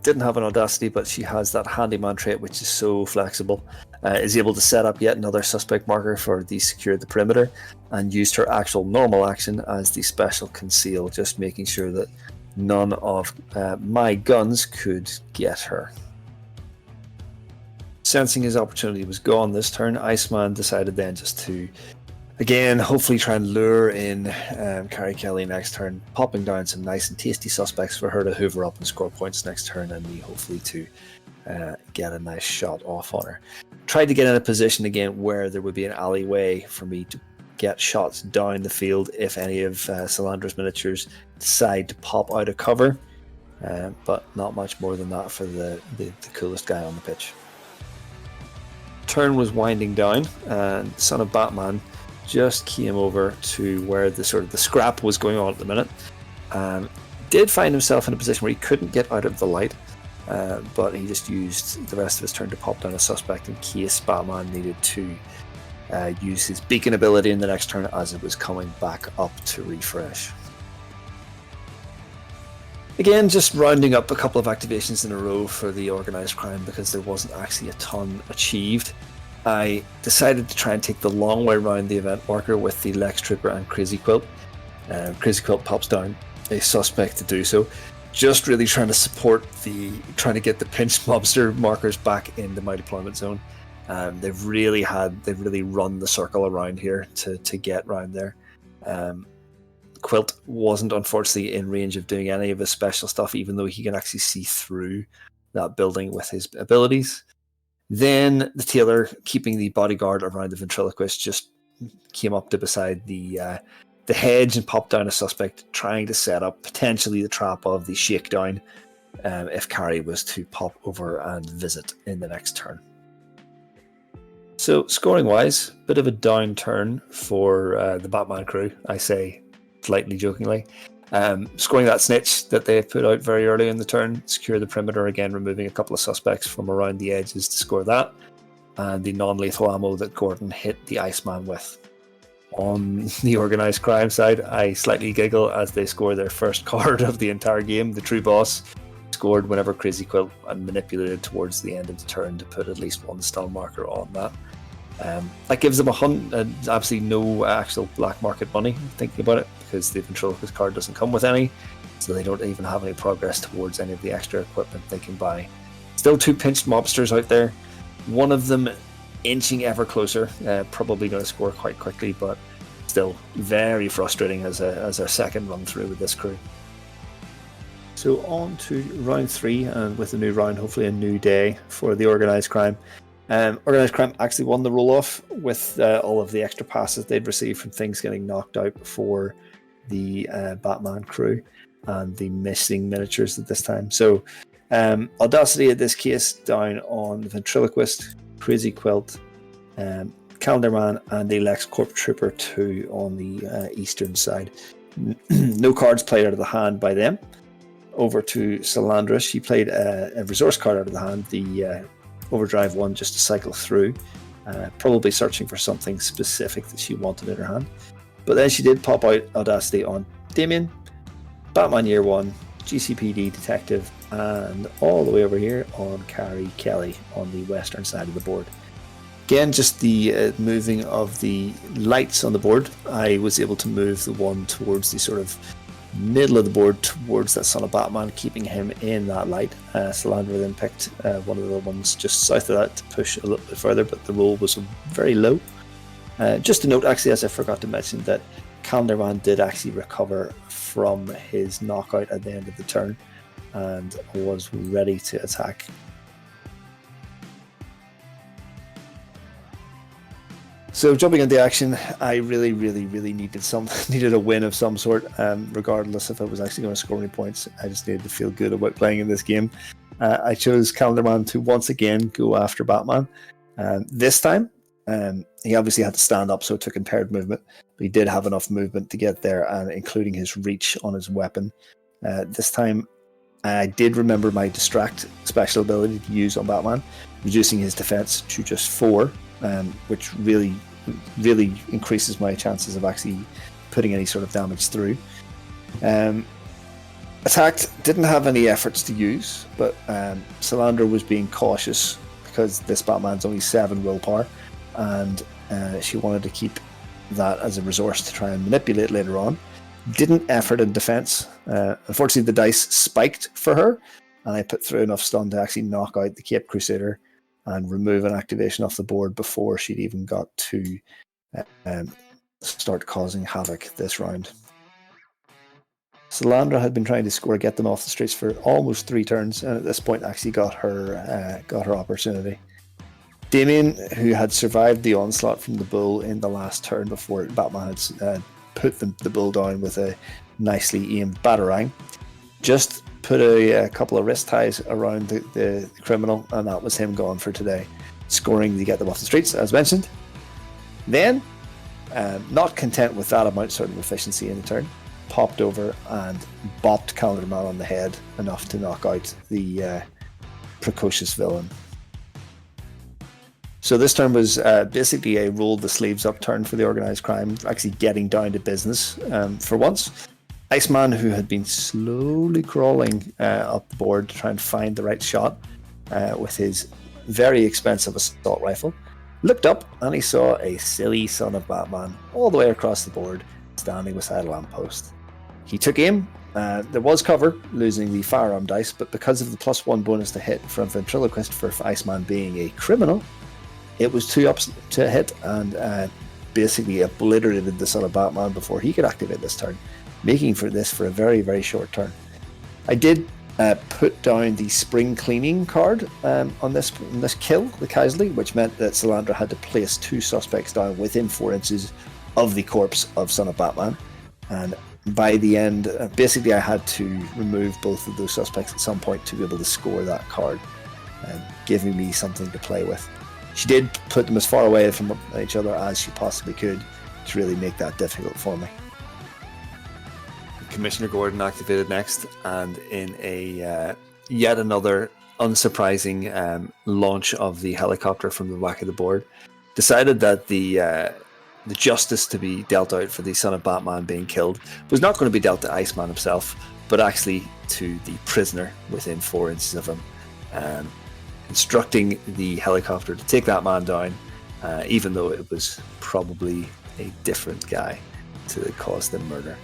S1: Didn't have an Audacity, but she has that handyman trait which is so flexible. Is able to set up yet another suspect marker for the secure the perimeter, and used her actual normal action as the special conceal, just making sure that none of my guns could get her. Sensing his opportunity was gone this turn, Iceman decided then just to, again, hopefully try and lure in Carrie Kelly next turn, popping down some nice and tasty suspects for her to hoover up and score points next turn, and me hopefully to get a nice shot off on her. Tried to get in a position again where there would be an alleyway for me to get shots down the field if any of Salandra's miniatures decide to pop out of cover, but not much more than that for the coolest guy on the pitch. Turn was winding down, and Son of Batman just came over to where the scrap was going on at the minute. Did find himself in a position where he couldn't get out of the light, but he just used the rest of his turn to pop down a suspect in case Batman needed to use his beacon ability in the next turn as it was coming back up to refresh. Again, just rounding up a couple of activations in a row for the Organised Crime because there wasn't actually a ton achieved. I decided to try and take the long way around the event marker with the Lex Trooper and Crazy Quilt. Crazy Quilt pops down a suspect to do so. Just really trying to support trying to get the pinched mobster markers back in the My Deployment Zone. They've really run the circle around here to get round there. Quilt wasn't unfortunately in range of doing any of his special stuff, even though he can actually see through that building with his abilities. Then the Tailor, keeping the bodyguard around the Ventriloquist, just came up to beside the hedge and popped down a suspect, trying to set up potentially the trap of the Shakedown if Carrie was to pop over and visit in the next turn. So scoring wise, bit of a downturn for the Batman crew, I say slightly jokingly. Scoring that snitch that they put out very early in the turn, secure the perimeter, again removing a couple of suspects from around the edges to score that, and the non-lethal ammo that Gordon hit the Iceman with. On the Organised Crime side, I slightly giggle as they score their first card of the entire game. The true boss scored whenever Crazy Quilt and manipulated towards the end of the turn to put at least one stun marker on that. That gives them absolutely no actual black market money, thinking about it, because the Ventriloquist card doesn't come with any, so they don't even have any progress towards any of the extra equipment they can buy. Still 2 pinched mobsters out there, one of them inching ever closer, probably going to score quite quickly, but still very frustrating as our second run through with this crew. So on to round 3, and with a new round, hopefully a new day for the Organised Crime. Organised Crime actually won the roll-off with all of the extra passes they'd received from things getting knocked out before the Batman crew and the missing miniatures at this time. So Audacity in this case down on the Ventriloquist, Crazy Quilt, Calendar Man, and the Lex Corp Trooper 2 on the eastern side. No cards played out of the hand by them. Over to Salandra, she played a resource card out of the hand, the Overdrive one, just to cycle through, probably searching for something specific that she wanted in her hand. But then she did pop out Audacity on Damien, Batman Year 1, GCPD Detective, and all the way over here on Carrie Kelly on the western side of the board. Again, just the moving of the lights on the board. I was able to move the one towards the sort of middle of the board towards that Son of Batman, keeping him in that light. Salandra then picked one of the ones just south of that to push a little bit further, but the roll was very low. Just to note, actually, as I forgot to mention, that Calendar Man did actually recover from his knockout at the end of the turn and was ready to attack. So jumping into action, I really needed a win of some sort, regardless if I was actually going to score any points. I just needed to feel good about playing in this game. I chose Calendar Man to once again go after Batman. This time, he obviously had to stand up, so it took impaired movement, but he did have enough movement to get there, and including his reach on his weapon. This time, I did remember my Distract special ability to use on Batman, reducing his defense to just 4. Which really increases my chances of actually putting any sort of damage through. Attacked, didn't have any efforts to use, but Salandra was being cautious because this Batman's only 7 willpower, and she wanted to keep that as a resource to try and manipulate later on. Didn't effort in defense. Unfortunately, the dice spiked for her, and I put through enough stun to actually knock out the Cape Crusader and remove an activation off the board before she'd even got to start causing havoc this round. Salandra had been trying to get them off the streets for almost 3 turns, and at this point actually got her opportunity. Damien, who had survived the onslaught from the bull in the last turn before Batman had put the bull down with a nicely aimed batarang, just put a couple of wrist ties around the criminal, and that was him gone for today, scoring to get them off the streets, as mentioned. Then, Not content with that amount of efficiency in the turn, popped over and bopped Calendar Man on the head enough to knock out the precocious villain. So this turn was basically a roll the sleeves up turn for the organised crime, actually getting down to business for once. Iceman, who had been slowly crawling up the board to try and find the right shot with his very expensive assault rifle, looked up and he saw a silly son of Batman all the way across the board, standing beside a lamppost. He took aim. There was cover, losing the firearm dice, but because of the +1 bonus to hit from Ventriloquist for Iceman being a criminal, it was 2 ups to hit and basically obliterated the son of Batman before he could activate this turn, making for a very, very short turn. I did put down the spring cleaning card on this kill, the Kaiserly, which meant that Salandra had to place 2 suspects down within 4 inches of the corpse of Son of Batman. And by the end, basically I had to remove both of those suspects at some point to be able to score that card, giving me something to play with. She did put them as far away from each other as she possibly could to really make that difficult for me. Commissioner Gordon activated next, and in a yet another unsurprising launch of the helicopter from the back of the board, decided that the justice to be dealt out for the son of Batman being killed was not going to be dealt to Iceman himself, but actually to the prisoner within 4 inches of him, instructing the helicopter to take that man down, even though it was probably a different guy to cause the murder.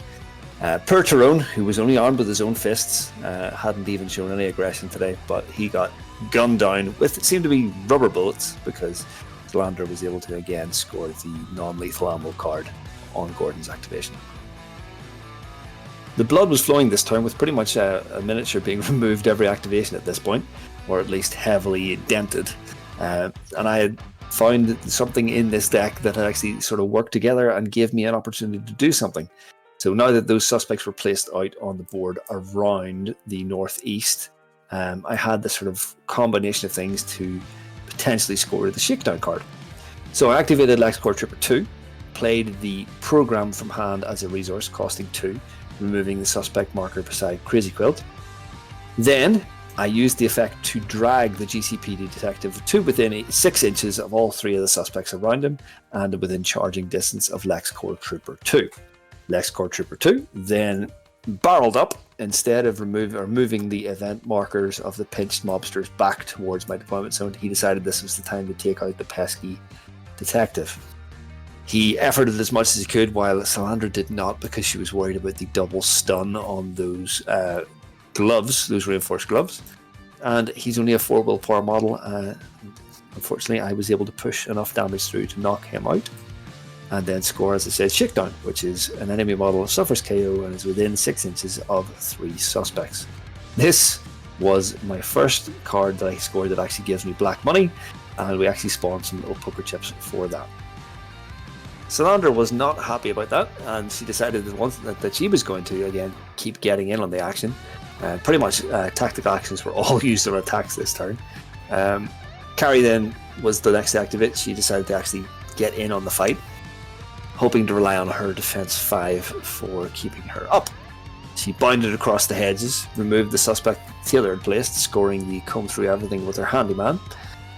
S1: Per Tyrone, who was only armed with his own fists, hadn't even shown any aggression today, but he got gunned down with it seemed to be rubber bullets because Salandra was able to again score the non-lethal ammo card on Gordon's activation. The blood was flowing this turn, with pretty much a miniature being removed every activation at this point, or at least heavily dented. And I had found something in this deck that had actually sort of worked together and gave me an opportunity to do something. So now that those suspects were placed out on the board around the northeast, I had this sort of combination of things to potentially score the Shakedown card. So I activated LexCorp Trooper 2, played the program from hand as a resource, costing 2, removing the suspect marker beside Crazy Quilt. Then I used the effect to drag the GCPD detective to within 6 inches of all 3 of the suspects around him and within charging distance of LexCorp Trooper 2. LexCorp Trooper 2 then barreled up. Instead of moving the event markers of the pinched mobsters back towards my deployment zone, he decided this was the time to take out the pesky detective. He efforted as much as he could, while Salandra did not, because she was worried about the double stun on those gloves, those reinforced gloves. And he's only a 4 willpower model. Unfortunately, I was able to push enough damage through to knock him out, and then score, as I said, Shakedown, which is an enemy model, suffers KO and is within 6 inches of 3 suspects. This was my first card that I scored that actually gives me black money, and we actually spawned some little poker chips for that. Salandra was not happy about that, and she decided that she was going to, again, keep getting in on the action. Pretty much tactical actions were all used on attacks this turn. Carrie then was the next to activate. She decided to actually get in on the fight, hoping to rely on her defense 5 for keeping her up. She bounded across the hedges, removed the suspect Taylor had placed, scoring the comb through everything with her handyman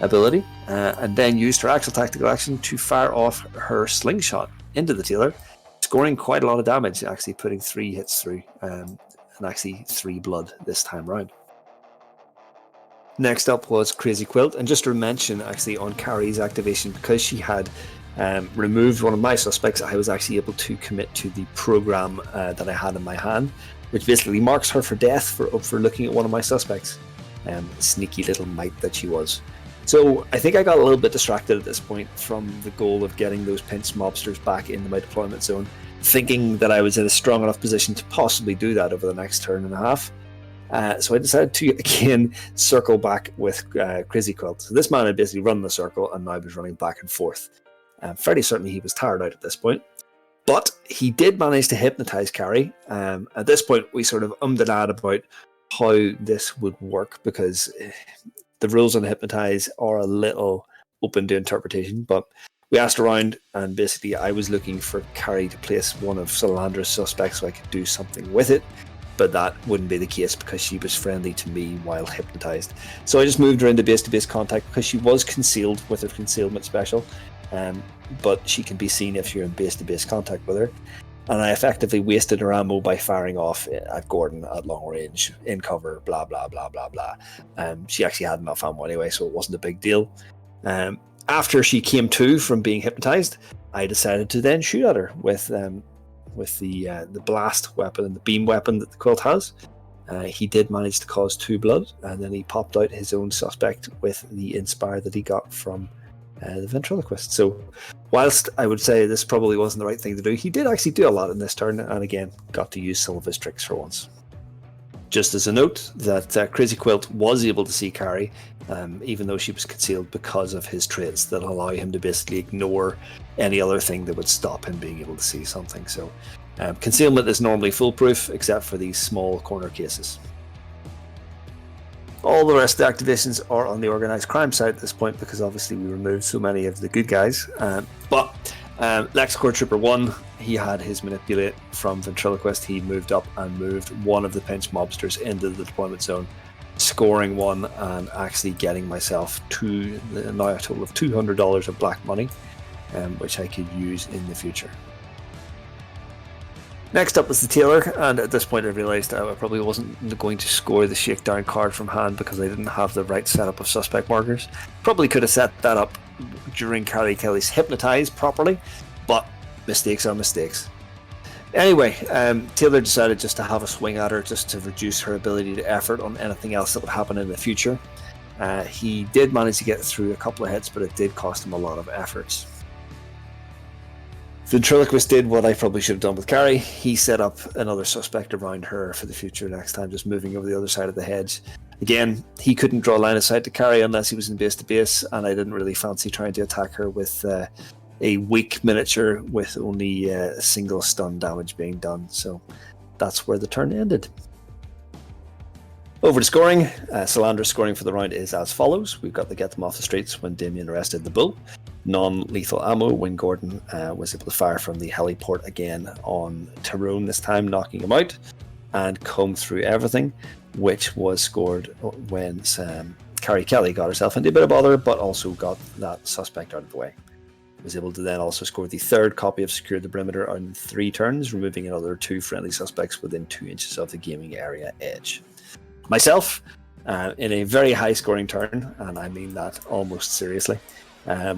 S1: ability, and then used her actual tactical action to fire off her slingshot into the Taylor, scoring quite a lot of damage, actually putting 3 hits through, and actually 3 blood this time round. Next up was Crazy Quilt, and just to mention actually on Carrie's activation, because she had removed one of my suspects, I was actually able to commit to the program that I had in my hand, which basically marks her for death for looking at one of my suspects. Sneaky little mite that she was. So I think I got a little bit distracted at this point from the goal of getting those pinched mobsters back into my deployment zone, thinking that I was in a strong enough position to possibly do that over the next turn and a half. So I decided to again circle back with Crazy Quilt. So this man had basically run the circle and now was running back and forth. Fairly certain he was tired out at this point, but he did manage to hypnotize Carrie. At this point, we sort of and ahed about how this would work, because the rules on hypnotize are a little open to interpretation, but we asked around, and basically I was looking for Carrie to place one of Solandra's suspects so I could do something with it, but that wouldn't be the case because she was friendly to me while hypnotized. So I just moved her into base-to-base contact because she was concealed with her concealment special, but she can be seen if you're in base-to-base contact with her. And I effectively wasted her ammo by firing off at Gordon at long range, in cover, blah, blah, blah, blah, blah. She actually had enough ammo anyway, so it wasn't a big deal. After she came to from being hypnotized, I decided to then shoot at her with the blast weapon and the beam weapon that the quilt has. He did manage to cause 2 blood, and then he popped out his own suspect with the inspire that he got from the ventriloquist. So whilst I would say this probably wasn't the right thing to do, he did actually do a lot in this turn, and again got to use some of his tricks for once. Just as a note, that Crazy Quilt was able to see Carrie, even though she was concealed, because of his traits that allow him to basically ignore any other thing that would stop him being able to see something. So concealment is normally foolproof, except for these small corner cases. All the rest of the activations are on the organised crime side at this point, because obviously we removed so many of the good guys. But LexCorp Trooper 1, he had his manipulate from ventriloquist. He moved up and moved one of the pinch mobsters into the deployment zone, scoring one and actually getting myself now a total of $200 of black money, which I could use in the future. Next up was the Tailor, and at this point I realised I probably wasn't going to score the shakedown card from hand because I didn't have the right setup of suspect markers. Probably could have set that up during Carrie Kelly's hypnotise properly, but mistakes are mistakes. Anyway, Taylor decided just to have a swing at her, just to reduce her ability to effort on anything else that would happen in the future. He did manage to get through a couple of hits, but it did cost him a lot of efforts. Ventriloquist did what I probably should have done with Carrie. He set up another suspect around her for the future next time, just moving over the other side of the hedge. Again, he couldn't draw line of sight to Carrie unless he was in base to base, and I didn't really fancy trying to attack her with a weak miniature with only a single stun damage being done. So that's where the turn ended. Over to scoring. Solandra's scoring for the round is as follows. We've got the get them off the streets when Damien arrested the bull. Non-lethal ammo when Gordon was able to fire from the heliport again on Tyrone this time, knocking him out, and comb through everything, which was scored when Carrie Kelly got herself into a bit of bother, but also got that suspect out of the way. Was able to then also score the third copy of Secure the Perimeter on 3 turns, removing another 2 friendly suspects within 2 inches of the gaming area edge. Myself, in a very high scoring turn, and I mean that almost seriously, I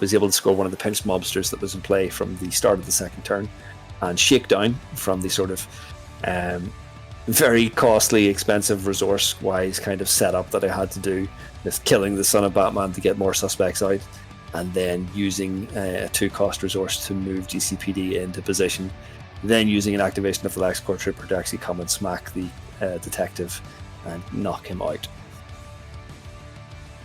S1: was able to score one of the pinch mobsters that was in play from the start of the second turn, and Shakedown from the sort of very costly, expensive, resource-wise kind of setup that I had to do with killing the son of Batman to get more suspects out, and then using a 2-cost resource to move GCPD into position, then using an activation of the LexCorp Trooper to actually come and smack the detective and knock him out.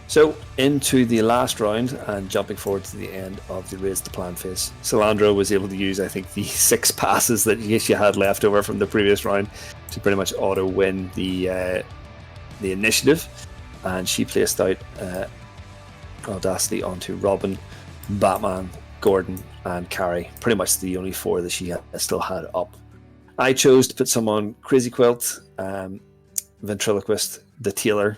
S1: So into the last round, and jumping forward to the end of the Raise the Plan phase, Solandra was able to use, I think, the 6 passes that she had left over from the previous round to pretty much auto win the initiative, and she placed out Audacity onto Robin, Batman, Gordon, and Carrie. Pretty much the only 4 that she still had up. I chose to put some on Crazy Quilt, Ventriloquist, the Tailor,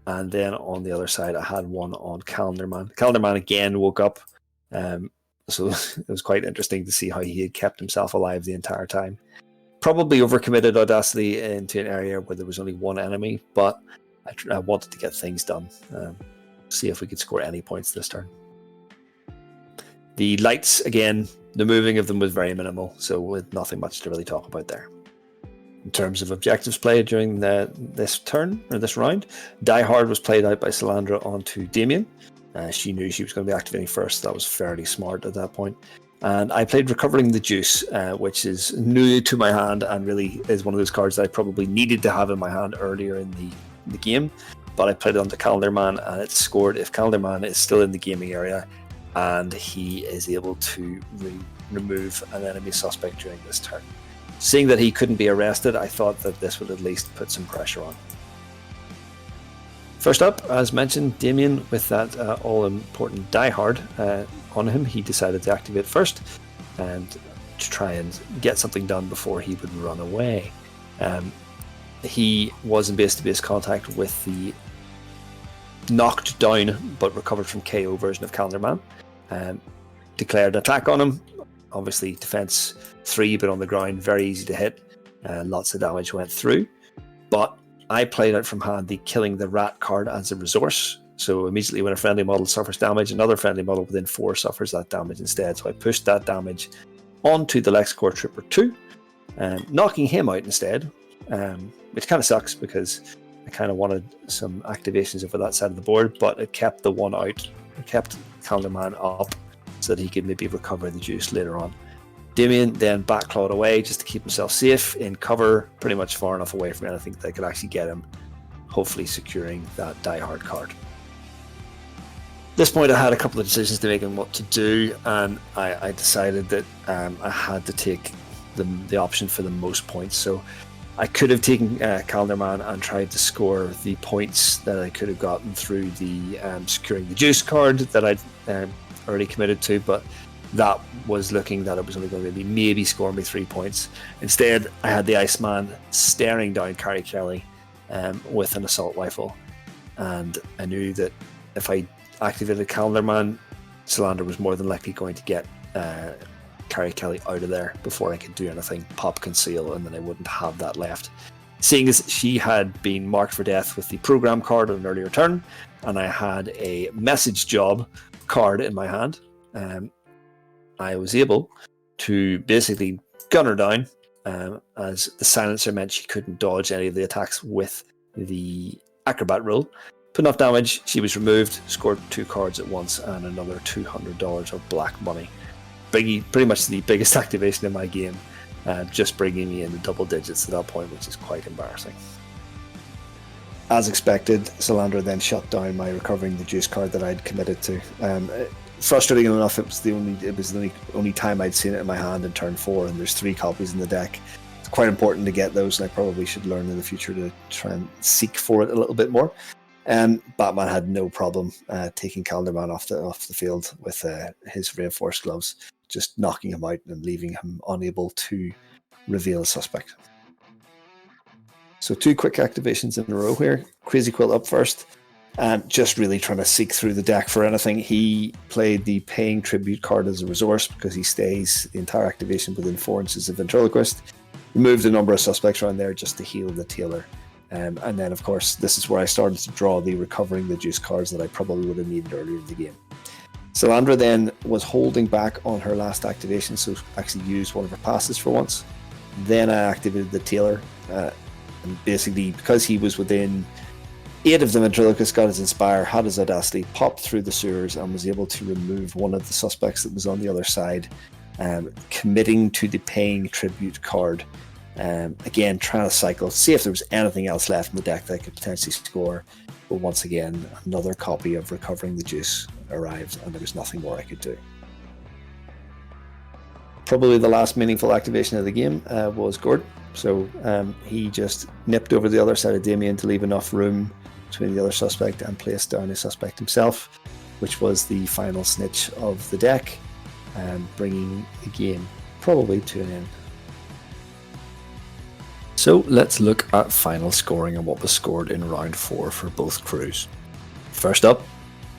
S1: and then on the other side I had one on Calendar Man. Calendar Man again woke up, so it was quite interesting to see how he had kept himself alive the entire time. Probably overcommitted Audacity into an area where there was only 1 enemy, but I wanted to get things done. See if we could score any points this turn. The lights, again, the moving of them was very minimal, so with nothing much to really talk about there. In terms of objectives played during this turn, or this round, Die Hard was played out by Solandra onto Damien. She knew she was going to be activating first, so that was fairly smart at that point. And I played Recovering the Juice, which is new to my hand and really is one of those cards that I probably needed to have in my hand earlier in the game. But I played it onto Calendar Man, and it scored if Calendar Man is still in the gaming area and he is able to remove an enemy suspect during this turn. Seeing that he couldn't be arrested, I thought that this would at least put some pressure on. First up, as mentioned, Damien with that all-important Die Hard on him. He decided to activate first and to try and get something done before he would run away. He was in base-to-base contact with the knocked down but recovered from KO version of Calendar Man. Declared attack on him. Obviously defense 3, but on the ground, very easy to hit. Lots of damage went through. But I played out from hand the Killing the Rat card as a resource. So immediately when a friendly model suffers damage, another friendly model within 4 suffers that damage instead. So I pushed that damage onto the LexCorp Trooper 2, knocking him out instead, which kind of sucks because I kind of wanted some activations over that side of the board, but it kept the one out. It kept Calendar Man up so that he could maybe recover the juice later on. Damien then backclawed away just to keep himself safe in cover, pretty much far enough away from anything that could actually get him, hopefully securing that Die Hard card. At this point I had a couple of decisions to make on what to do, and I decided that I had to take the option for the most points. So I could have taken Calendar Man and tried to score the points that I could have gotten through the securing the juice card that I'd already committed to, but that was looking that it was only going to be maybe scoring me 3 points. Instead, I had the Iceman staring down Carrie Kelly with an assault rifle, and I knew that if I activated Calendar Man, Salander was more than likely going to get Carrie Kelly out of there before I could do anything, pop conceal, and then I wouldn't have that left. Seeing as she had been marked for death with the program card on an earlier turn, and I had a message job card in my hand, I was able to basically gun her down, as the silencer meant she couldn't dodge any of the attacks with the acrobat rule. Put enough damage, she was removed, scored 2 cards at once, and another $200 of black money. Pretty much the biggest activation in my game, just bringing me into double digits at that point, which is quite embarrassing. As expected, Salandra then shut down my recovering the juice card that I'd committed to. Frustrating enough, it was the only time I'd seen it in my hand in turn 4, and there's 3 copies in the deck. It's quite important to get those, and I probably should learn in the future to try and seek for it a little bit more. Batman had no problem taking Calendar Man off the field with his reinforced gloves, just knocking him out and leaving him unable to reveal a suspect. So 2 quick activations in a row here. Crazy Quilt up first, and just really trying to seek through the deck for anything. He played the Paying Tribute card as a resource because he stays the entire activation within 4 inches of Ventriloquist. Removed a number of suspects around there just to heal the Tailor. And then, of course, this is where I started to draw the recovering the juice cards that I probably would have needed earlier in the game. Salandra then was holding back on her last activation, so actually used one of her passes for once. Then I activated the Tailor, and basically because he was within 8 of the Ventriloquist, got his Inspire, had his Audacity, popped through the sewers, and was able to remove one of the suspects that was on the other side, committing to the Paying Tribute card. Again, trying to cycle, see if there was anything else left in the deck that I could potentially score. But once again, another copy of Recovering the Juice arrived, and there was nothing more I could do. Probably the last meaningful activation of the game was Gordon. So he just nipped over the other side of Damien to leave enough room between the other suspect and placed down a suspect himself, which was the final snitch of the deck, bringing the game probably to an end. So let's look at final scoring and what was scored in round 4 for both crews. First up,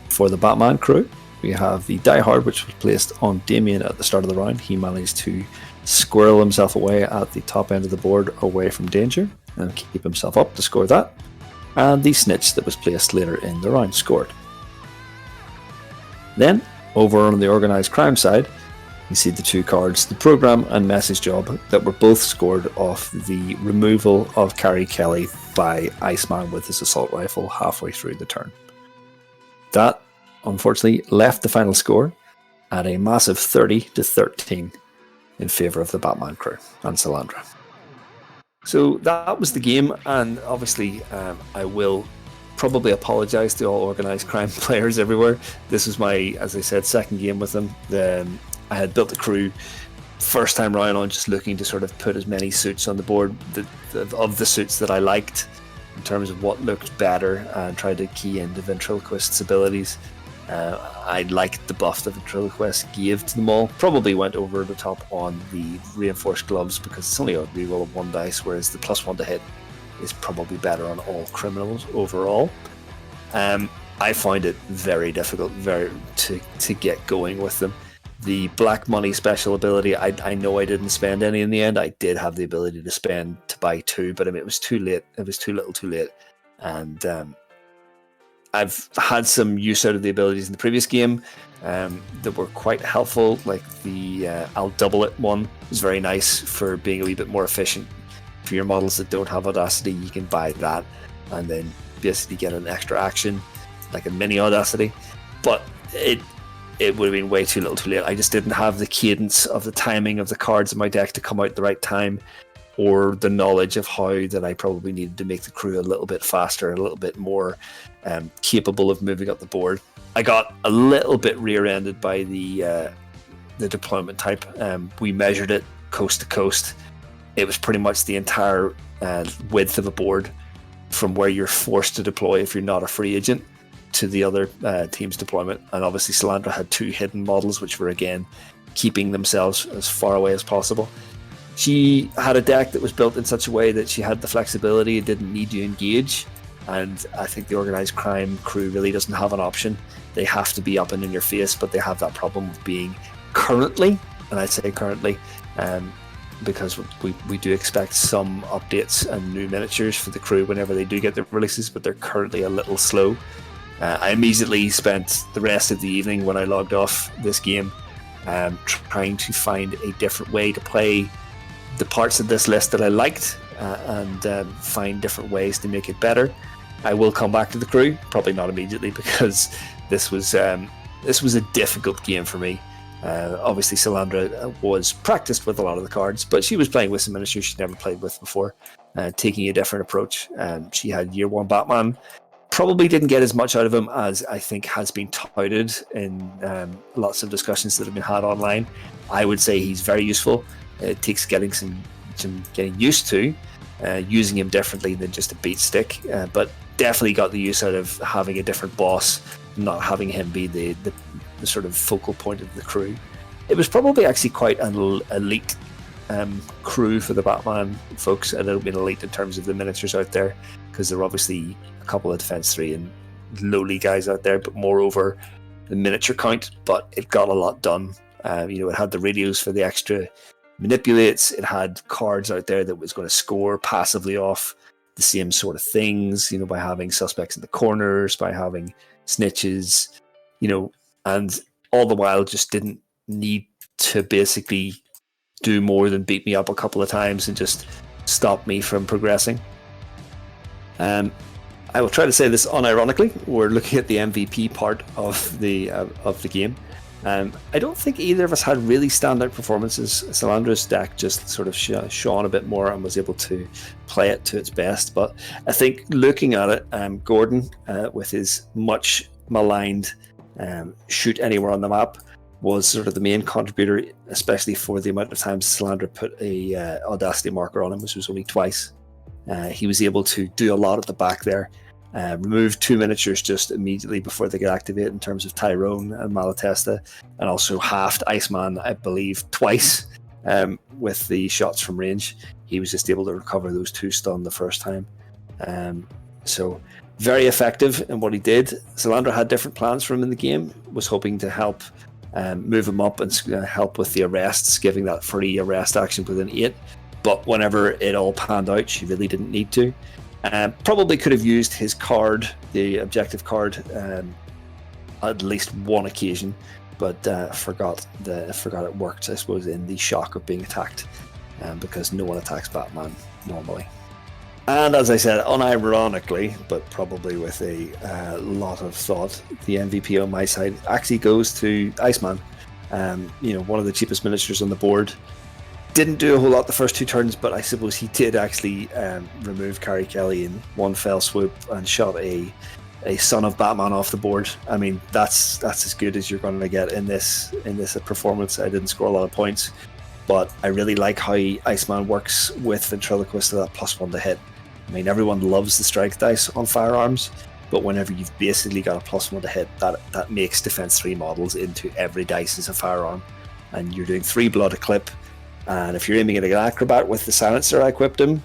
S1: for the Batman crew, we have the Die Hard, which was placed on Damien at the start of the round. He managed to squirrel himself away at the top end of the board away from danger and keep himself up to score that. And the snitch that was placed later in the round scored. Then, over on the Organised Crime side, you see the 2 cards, the Program and Message Job, that were both scored off the removal of Carrie Kelly by Iceman with his assault rifle halfway through the turn. That, unfortunately, left the final score at a massive 30-13 in favour of the Batman crew and Salandra. So that was the game, and obviously I will probably apologise to all Organised Crime players everywhere. This was my, as I said, second game with them. I had built the crew first time round on just looking to sort of put as many suits on the board of the suits that I liked, in terms of what looked better and tried to key into Ventriloquist's abilities. I liked the buff that Ventriloquist gave to them all. Probably went over the top on the reinforced gloves because it's only a reroll of 1 dice, whereas the +1 to hit is probably better on all criminals overall. I find it very difficult to get going with them. The Black Money special ability, I know I didn't spend any in the end. I did have the ability to spend to buy 2, but I mean, it was too late. It was too little too late. And I've had some use out of the abilities in the previous game that were quite helpful, like the I'll double it one is very nice for being a wee bit more efficient. For your models that don't have Audacity, you can buy that and then basically get an extra action, like a mini Audacity. But it would have been way too little too late. I just didn't have the cadence of the timing of the cards in my deck to come out at the right time, or the knowledge of how that I probably needed to make the crew a little bit faster, a little bit more capable of moving up the board. I got a little bit rear-ended by the deployment type. We measured it coast to coast. It was pretty much the entire width of a board from where you're forced to deploy if you're not a free agent to the other team's deployment. And obviously Salandra had 2 hidden models, which were again keeping themselves as far away as possible. She had a deck that was built in such a way that she had the flexibility, it didn't need to engage. And I think the Organised Crime crew really doesn't have an option. They have to be up and in your face, but they have that problem of being currently, and I say currently, because we do expect some updates and new miniatures for the crew whenever they do get their releases, but they're currently a little slow. I immediately spent the rest of the evening when I logged off this game trying to find a different way to play the parts of this list that I liked and find different ways to make it better. I will come back to the crew, probably not immediately, because this was a difficult game for me. Obviously Salandra was practiced with a lot of the cards, but she was playing with some miniatures she'd never played with before, taking a different approach. She had Year 1 Batman. Probably didn't get as much out of him as I think has been touted in lots of discussions that have been had online. I would say he's very useful. It takes getting some getting used to using him differently than just a beat stick, but definitely got the use out of having a different boss, not having him be the sort of focal point of the crew. It was probably actually quite an elite crew for the Batman folks, and it'll be an elite in terms of the miniatures out there, because there are obviously a couple of Defense 3 and lowly guys out there, but moreover the miniature count. But it got a lot done. It had the radios for the extra manipulates, it had cards out there that was going to score passively off the same sort of things, by having suspects in the corners, by having snitches, and all the while just didn't need to basically do more than beat me up a couple of times and just stop me from progressing. I will try to say this unironically. We're looking at the MVP part of the game. I don't think either of us had really standout performances. Salandra's deck just sort of shone a bit more and was able to play it to its best. But I think looking at it, Gordon, with his much maligned shoot anywhere on the map, was sort of the main contributor, especially for the amount of times Salandra put a Audacity marker on him, which was only twice. He was able to do a lot at the back there. Remove 2 miniatures just immediately before they get activated in terms of Tyrone and Malatesta, and also halved Iceman, I believe, twice with the shots from range. He was just able to recover those 2 stun the first time. So very effective in what he did. Salandra had different plans for him in the game, was hoping to help move him up and help with the arrests, giving that free arrest action within 8. But whenever it all panned out, she really didn't need to. Probably could have used his card, the objective card, at least one occasion, but forgot it worked, I suppose, in the shock of being attacked, because no one attacks Batman normally. And as I said, unironically, but probably with a lot of thought, the MVP on my side actually goes to Iceman. One of the cheapest miniatures on the board. Didn't do a whole lot the first 2 turns, but I suppose he did actually remove Carrie Kelly in one fell swoop and shot a Son of Batman off the board. I mean, that's as good as you're going to get in this performance. I didn't score a lot of points, but I really like how Iceman works with Ventriloquist to that +1 to hit. I mean, everyone loves the strike dice on firearms, but whenever you've basically got a +1 to hit, that makes Defense 3 models into every dice as a firearm. And you're doing 3 blood a clip, and if you're aiming at an acrobat with the silencer I equipped him,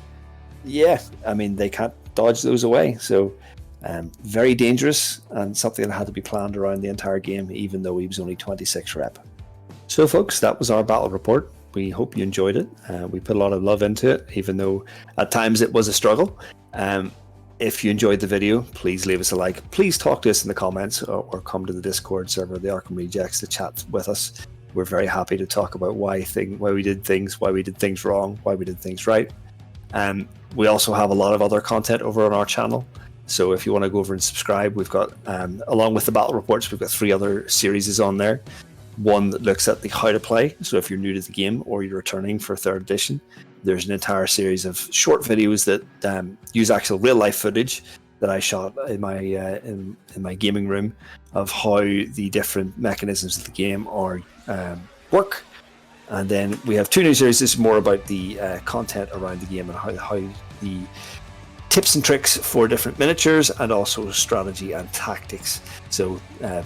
S1: yeah, I mean, they can't dodge those away. So very dangerous, and something that had to be planned around the entire game, even though he was only 26 rep. So folks, that was our battle report. We hope you enjoyed it. We put a lot of love into it, even though at times it was a struggle. If you enjoyed the video, please leave us a like. Please talk to us in the comments, or come to the Discord server, the Arkham Rejects, to chat with us. We're very happy to talk about why we did things wrong, why we did things right. We also have a lot of other content over on our channel. So if you want to go over and subscribe, we've got, along with the battle reports, we've got 3 other series on there. One that looks at the how to play. So if you're new to the game or you're returning for 3rd edition, there's an entire series of short videos that use actual real life footage that I shot in my gaming room of how the different mechanisms of the game are work. And then we have 2 new series. This is more about the content around the game and how the tips and tricks for different miniatures, and also strategy and tactics. So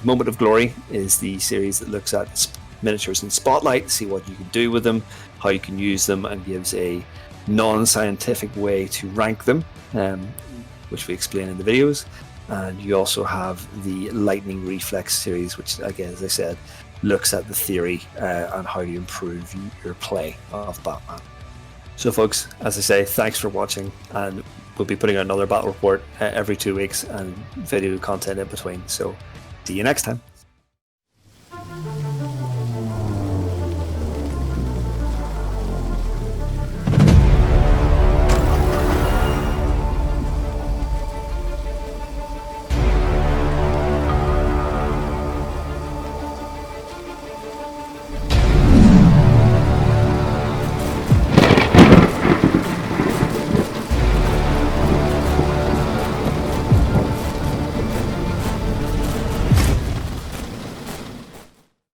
S1: Moment of Glory is the series that looks at miniatures in Spotlight, see what you can do with them, how you can use them, and gives a non-scientific way to rank them, which we explain in the videos. And you also have the Lightning Reflex series, which, again, as I said, looks at the theory and how to improve your play of Batman. So folks, as I say, thanks for watching, and we'll be putting out another battle report every 2 weeks and video content in between. So see you next time.